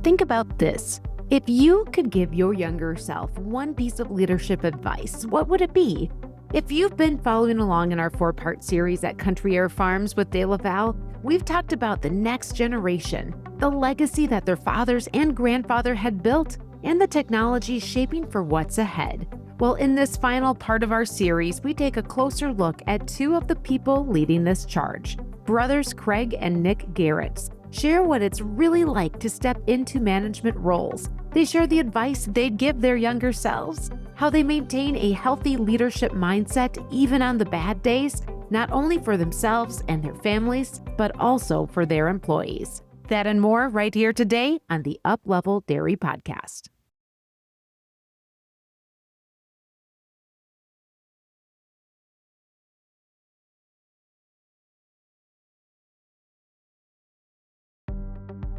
Think about this. If you could give your younger self one piece of leadership advice, what would it be? If you've been following along in our 4-part series at Country Aire Farms with DeLaval, we've talked about the next generation, the legacy that their fathers and grandfather had built, and the technology shaping for what's ahead. Well, in this final part of our series, we take a closer look at 2 of the people leading this charge. Brothers Craig and Nick Gerrits share what it's really like to step into management roles. They share the advice they'd give their younger selves, how they maintain a healthy leadership mindset even on the bad days, not only for themselves and their families, but also for their employees. That and more right here today on the Up-Level Dairy Podcast.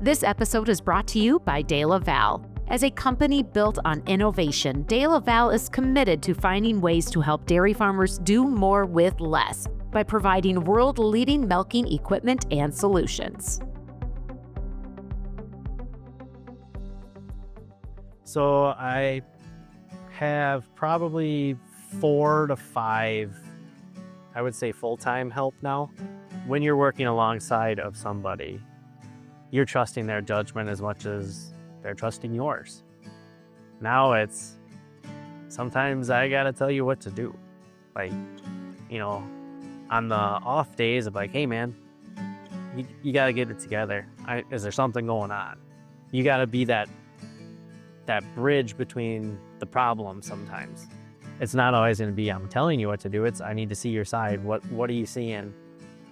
This episode is brought to you by DeLaval. As a company built on innovation, DeLaval is committed to finding ways to help dairy farmers do more with less by providing world-leading milking equipment and solutions. So I have probably 4 to 5, I would say, full-time help now. When you're working alongside of somebody, you're trusting their judgment as much as they're trusting yours. Now it's, sometimes I gotta tell you what to do. Like, on the off days of like, hey man, you gotta get it together. Is there something going on? You gotta be that bridge between the problems sometimes. It's not always gonna be, I'm telling you what to do. It's, I need to see your side. What are you seeing?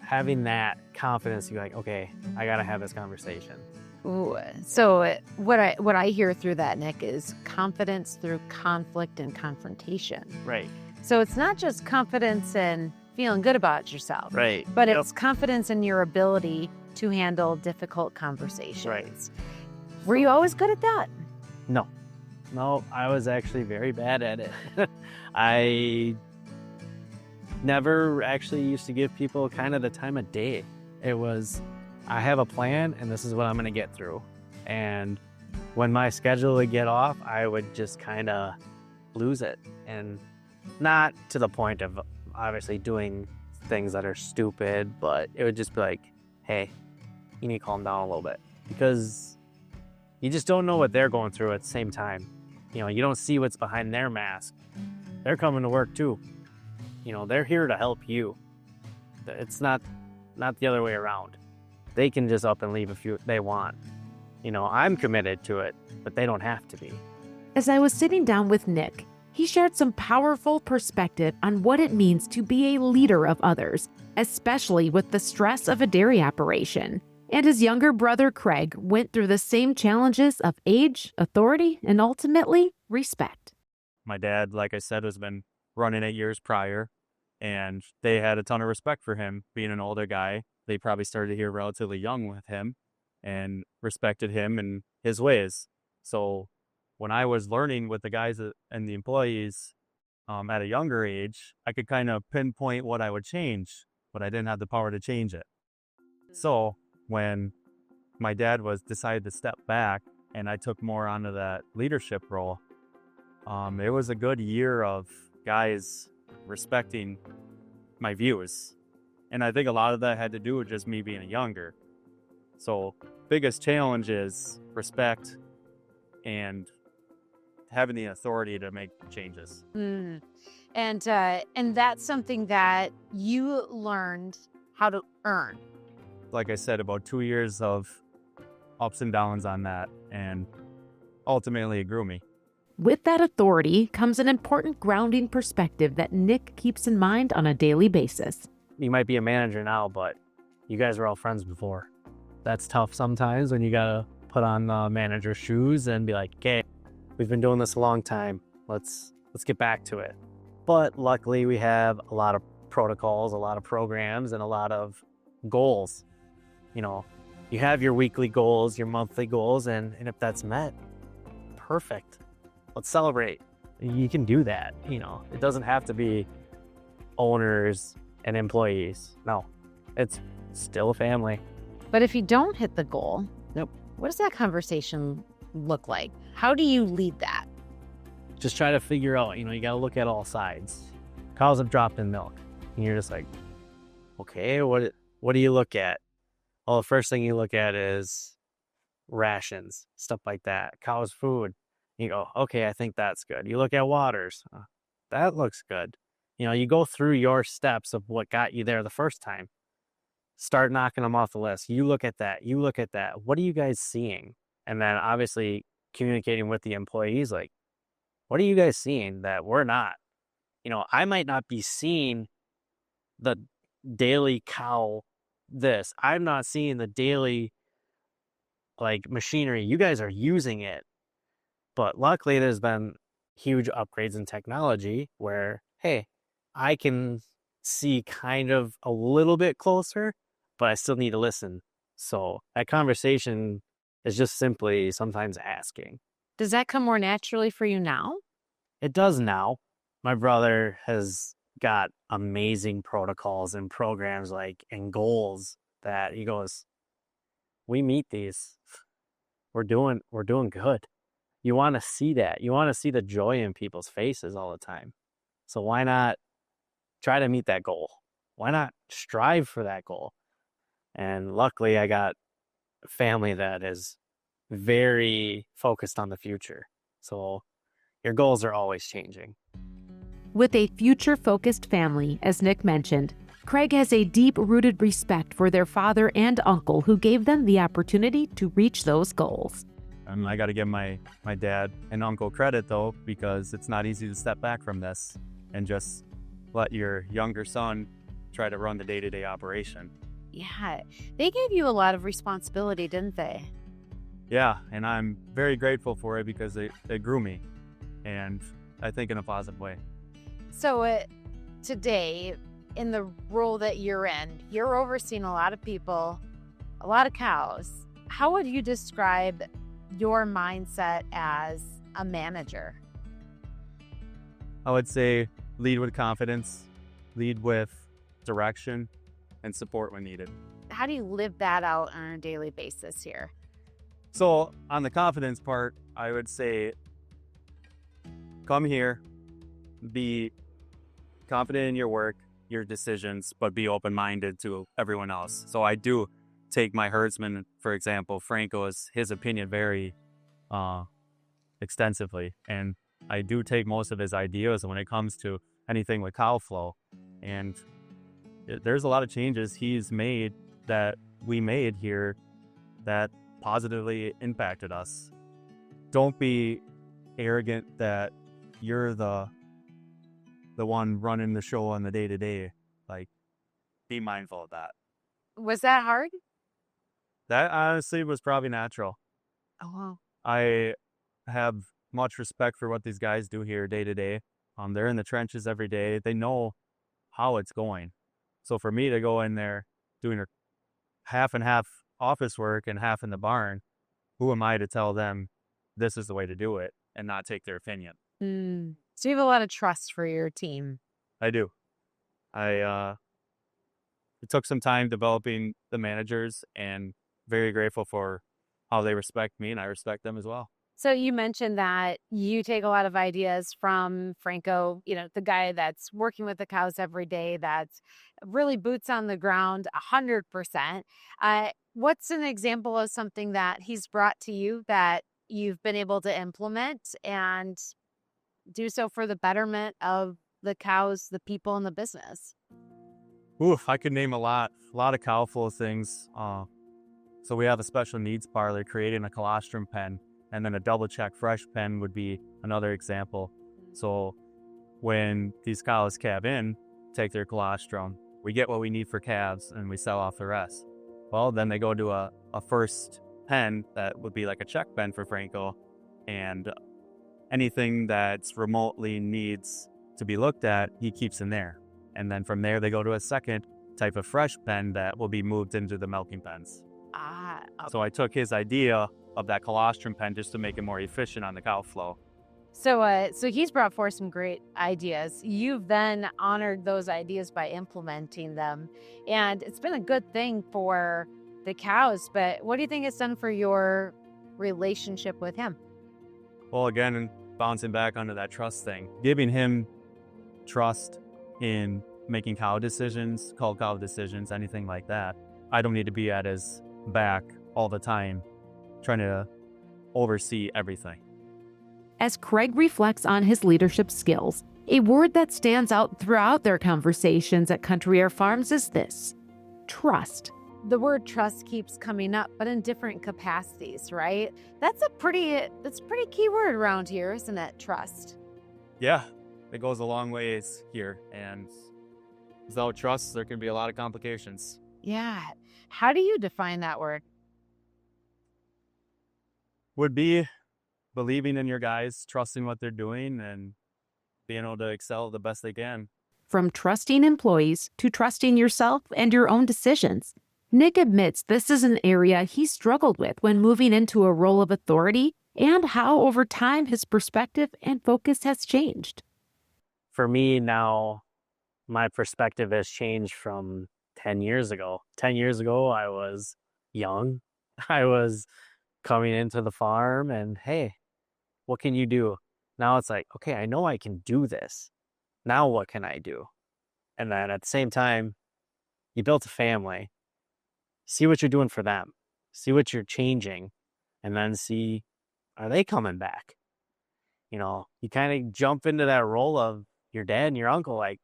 Having that confidence, you're like, okay, I gotta have this conversation. Ooh, so what I hear through that, Nick, is confidence through conflict and confrontation. Right. So it's not just confidence in feeling good about yourself, Right. but it's confidence in your ability to handle difficult conversations. Right. Were you always good at that? No, I was actually very bad at it. I never actually used to give people kind of the time of day. It was, I have a plan and this is what I'm going to get through. And when my schedule would get off, I would just kind of lose it. And not to the point of obviously doing things that are stupid, but it would just be like, hey, you need to calm down a little bit, because you just don't know what they're going through at the same time. You don't see what's behind their mask. They're coming to work too. They're here to help you. It's not the other way around. They can just up and leave if they want. I'm committed to it, but they don't have to be. As I was sitting down with Nick, he shared some powerful perspective on what it means to be a leader of others, especially with the stress of a dairy operation. And his younger brother, Craig, went through the same challenges of age, authority, and ultimately, respect. My dad, like I said, has been running 8 years prior, and they had a ton of respect for him being an older guy. They probably started here relatively young with him and respected him and his ways. So when I was learning with the guys and the employees at a younger age, I could kind of pinpoint what I would change, but I didn't have the power to change it. So when my dad decided to step back and I took more onto that leadership role, it was a good year of guys respecting my views. And I think a lot of that had to do with just me being younger. So biggest challenge is respect and having the authority to make changes. And that's something that you learned how to earn. Like I said, about 2 years of ups and downs on that, and ultimately it grew me. With that authority comes an important grounding perspective that Nick keeps in mind on a daily basis. You might be a manager now, but you guys were all friends before. That's tough sometimes when you gotta put on the manager's shoes and be like, okay, we've been doing this a long time. Let's get back to it. But luckily we have a lot of protocols, a lot of programs, and a lot of goals. You have your weekly goals, your monthly goals, and if that's met, perfect. Let's celebrate. You can do that. It doesn't have to be owners and employees. No, it's still a family. But if you don't hit the goal, What does that conversation look like? How do you lead that? Just try to figure out, you got to look at all sides. Cows have dropped in milk. And you're just like, okay, what do you look at? Well, the first thing you look at is rations, stuff like that. Cow's food. You go, okay, I think that's good. You look at waters. That looks good. You go through your steps of what got you there the first time. Start knocking them off the list. You look at that. You look at that. What are you guys seeing? And then obviously communicating with the employees, like, what are you guys seeing that we're not? I might not be seeing the daily cow this. I'm not seeing the daily machinery. You guys are using it. But luckily there's been huge upgrades in technology where, hey, I can see kind of a little bit closer, but I still need to listen. So that conversation is just simply sometimes asking. Does that come more naturally for you now? It does now. My brother has got amazing protocols and programs and goals that he goes, we meet these. We're doing good. You want to see that. You want to see the joy in people's faces all the time. So why not try to meet that goal? Why not strive for that goal? And luckily I got a family that is very focused on the future. So your goals are always changing. With a future-focused family, as Nick mentioned, Craig has a deep-rooted respect for their father and uncle who gave them the opportunity to reach those goals. I got to give my dad and uncle credit, though, because it's not easy to step back from this and just let your younger son try to run the day-to-day operation. Yeah, they gave you a lot of responsibility, didn't they? Yeah, and I'm very grateful for it because they grew me, and I think in a positive way. So today, in the role that you're in, you're overseeing a lot of people, a lot of cows. How would you describe your mindset as a manager? I would say lead with confidence, lead with direction, and support when needed. How do you live that out on a daily basis here? So on the confidence part, I would say come here, be confident in your work, your decisions, but be open-minded to everyone else. So I do take my herdsman, for example, Franco's, his opinion very extensively. And I do take most of his ideas when it comes to anything with cow flow. And there's a lot of changes he's made that we made here that positively impacted us. Don't be arrogant that you're the one running the show on the day-to-day. Be mindful of that. Was that hard? That honestly was probably natural. Oh, wow. I have much respect for what these guys do here day to day. They're in the trenches every day. They know how it's going. So for me to go in there doing half and half office work and half in the barn, who am I to tell them this is the way to do it and not take their opinion? So you have a lot of trust for your team. I do. It took some time developing the managers, and very grateful for how they respect me, and I respect them as well. So you mentioned that you take a lot of ideas from Franco, the guy that's working with the cows every day, that's really boots on the ground 100%. What's an example of something that he's brought to you that you've been able to implement and do so for the betterment of the cows, the people, and the business? Oof, I could name a lot of cow flow things. So we have a special needs parlor creating a colostrum pen, and then a double check fresh pen would be another example. So when these cows calve in, take their colostrum, we get what we need for calves and we sell off the rest. Well, then they go to a first pen that would be like a check pen for Franco, and anything that's remotely needs to be looked at, he keeps in there. And then from there, they go to a second type of fresh pen that will be moved into the milking pens. Okay. So I took his idea of that colostrum pen just to make it more efficient on the cow flow. So he's brought forth some great ideas. You've then honored those ideas by implementing them. And it's been a good thing for the cows. But what do you think it's done for your relationship with him? Well, again, bouncing back onto that trust thing, giving him trust in making cold cow decisions, anything like that. I don't need to be at his back all the time trying to oversee everything. As Craig reflects on his leadership skills, a word that stands out throughout their conversations at Country Aire Farms is this: trust. The word trust keeps coming up, but in different capacities, right? That's a pretty key word around here, isn't it? Trust. Yeah, it goes a long ways here. And without trust, there can be a lot of complications. Yeah. How do you define that word? Would be believing in your guys, trusting what they're doing, and being able to excel the best they can. From trusting employees to trusting yourself and your own decisions, Nick admits this is an area he struggled with when moving into a role of authority, and how over time his perspective and focus has changed. For me now, my perspective has changed from 10 years ago. 10 years ago, I was young. I was coming into the farm and, hey, what can you do? Now it's like, okay, I know I can do this. Now what can I do? And then at the same time, you built a family. See what you're doing for them. See what you're changing. And then see, are they coming back? You know, you kind of jump into that role of your dad and your uncle, like,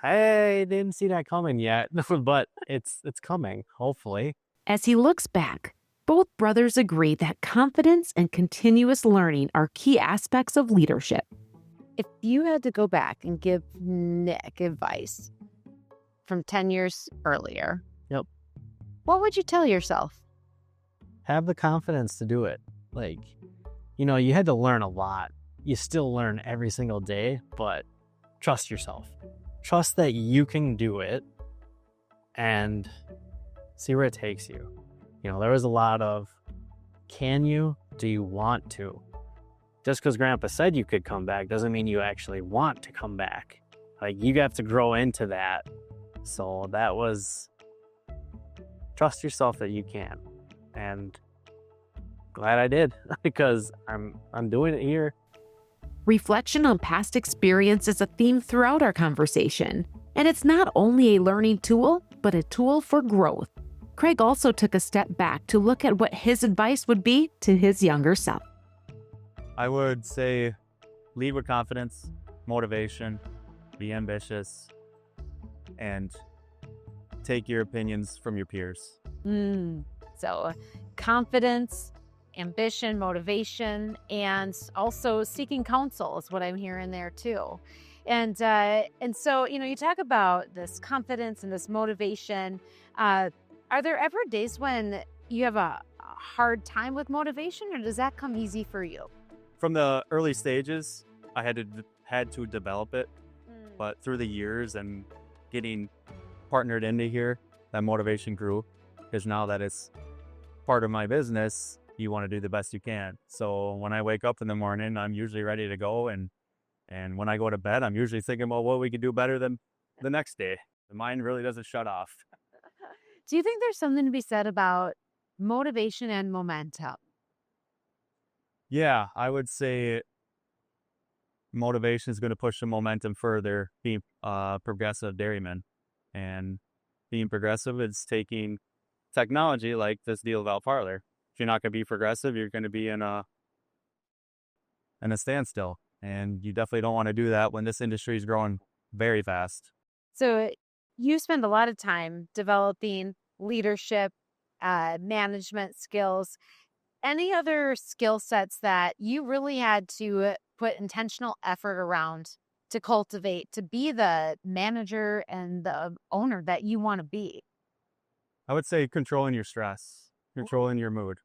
I didn't see that coming yet, but it's coming, hopefully. As he looks back, both brothers agree that confidence and continuous learning are key aspects of leadership. If you had to go back and give Nick advice from 10 years earlier, Yep. what would you tell yourself? Have the confidence to do it. Like, you know, you had to learn a lot. You still learn every single day, but trust yourself. Trust that you can do it and see where it takes you. You know, there was a lot of, can you? Do you want to? Just because Grandpa said you could come back doesn't mean you actually want to come back. Like, you have to grow into that. So that was, trust yourself that you can. And glad I did, because I'm doing it here. Reflection on past experience is a theme throughout our conversation, and it's not only a learning tool, but a tool for growth. Craig also took a step back to look at what his advice would be to his younger self. I would say lead with confidence, motivation, be ambitious, and take your opinions from your peers. So confidence, ambition, motivation, and also seeking counsel is what I'm hearing there too. And so, you know, you talk about this confidence and this motivation. Are there ever days when you have a hard time with motivation, or does that come easy for you? From the early stages, I had to develop it, but through the years and getting partnered into here, that motivation grew, because now that it's part of my business, you want to do the best you can. So when I wake up in the morning, I'm usually ready to go, and when I go to bed, I'm usually thinking about what we could do better than the next day. The mind really doesn't shut off. Do you think there's something to be said about motivation and momentum? Yeah, I would say motivation is going to push the momentum further, being progressive dairyman. And being progressive is taking technology like this DeLaval parlor. If you're not going to be progressive, you're going to be in a standstill. And you definitely don't want to do that when this industry is growing very fast. So you spend a lot of time developing leadership, management skills. Any other skill sets that you really had to put intentional effort around to cultivate, to be the manager and the owner that you want to be? I would say controlling your stress, controlling your mood.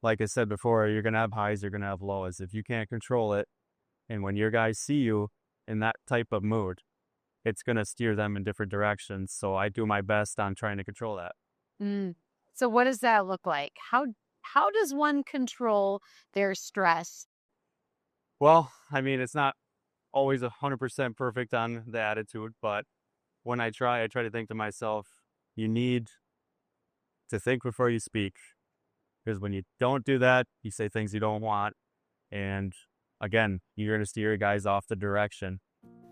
Like I said before, you're going to have highs, you're going to have lows. If you can't control it, and when your guys see you in that type of mood, it's going to steer them in different directions. So I do my best on trying to control that. So what does that look like? How does one control their stress? Well, I mean, it's not always 100% perfect on the attitude, but when I try to think to myself, you need to think before you speak. Because when you don't do that, you say things you don't want. And again, you're going to steer your guys off the direction.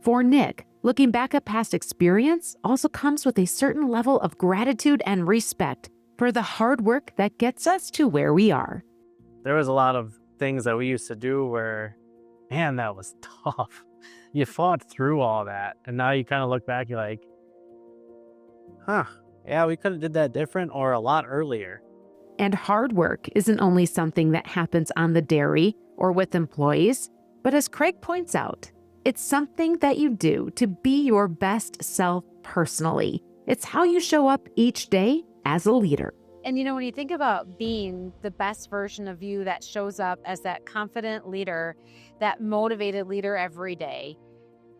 For Nick, looking back at past experience also comes with a certain level of gratitude and respect for the hard work that gets us to where we are. There was a lot of things that we used to do where, man, that was tough. You fought through all that. And now you kind of look back, you're like, yeah, we could have did that different or a lot earlier. And hard work isn't only something that happens on the dairy or with employees, but as Craig points out, it's something that you do to be your best self personally. It's how you show up each day as a leader. And you know, when you think about being the best version of you that shows up as that confident leader, that motivated leader every day,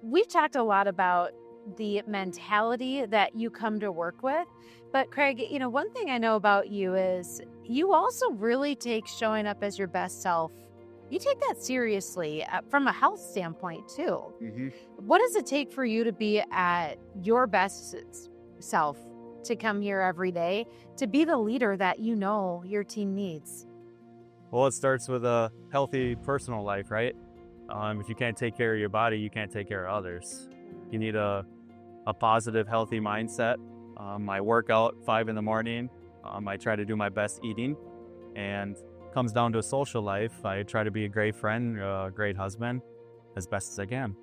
we've talked a lot about the mentality that you come to work with. But Craig, you know, one thing I know about you is you also really take showing up as your best self. You take that seriously from a health standpoint too. Mm-hmm. What does it take for you to be at your best self, to come here every day, to be the leader that you know your team needs? Well, it starts with a healthy personal life, right? If you can't take care of your body, you can't take care of others. You need a positive, healthy mindset. I work out 5 a.m. I try to do my best eating, and comes down to a social life. I try to be a great friend, a great husband, as best as I can.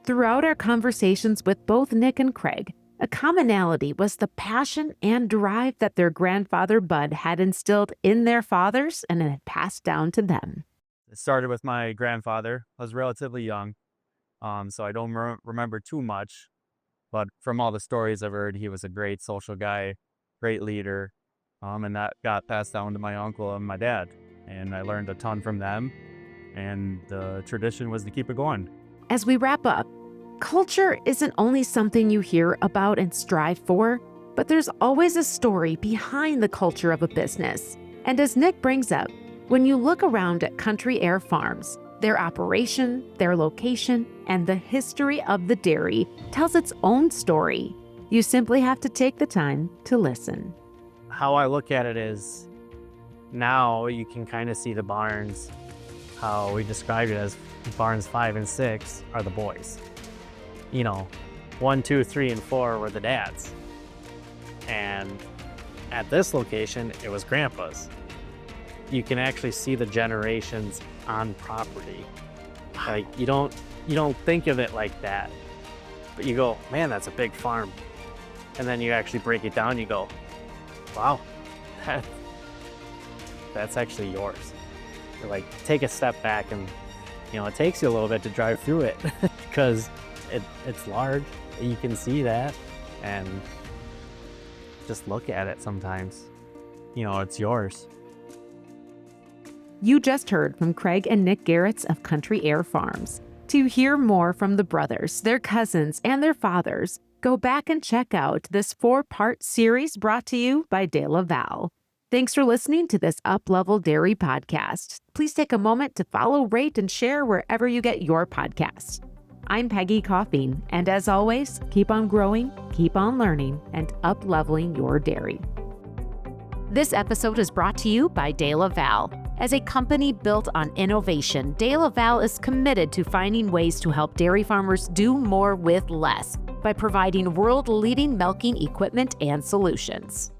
Throughout our conversations with both Nick and Craig, a commonality was the passion and drive that their grandfather Bud had instilled in their fathers and had passed down to them. It started with my grandfather. I was relatively young, so I don't remember too much. But from all the stories I've heard, he was a great social guy, great leader, and that got passed down to my uncle and my dad. And I learned a ton from them, and the tradition was to keep it going. As we wrap up, culture isn't only something you hear about and strive for, but there's always a story behind the culture of a business. And as Nick brings up, when you look around at Country Aire Farms, their operation, their location, and the history of the dairy tells its own story. You simply have to take the time to listen. How I look at it is, now you can kind of see the barns, how we described it as barns 5 and 6 are the boys. You know, 1, 2, 3, and 4 were the dads. And at this location, it was grandpa's. You can actually see the generations on property. Like, you don't think of it like that, but you go, man, that's a big farm. And then you actually break it down, you go, wow, that's actually yours. You're like, take a step back, and you know, it takes you a little bit to drive through it because it's large. You can see that, and just look at it sometimes. You know, it's yours. You just heard from Craig and Nick Gerrits of Country Aire Farms. To hear more from the brothers, their cousins, and their fathers, go back and check out this 4-part series brought to you by DeLaval. Thanks for listening to this Up-Level Dairy podcast. Please take a moment to follow, rate, and share wherever you get your podcasts. I'm Peggy Coffeen, and as always, keep on growing, keep on learning, and up-leveling your dairy. This episode is brought to you by DeLaval. As a company built on innovation, DeLaval is committed to finding ways to help dairy farmers do more with less by providing world-leading milking equipment and solutions.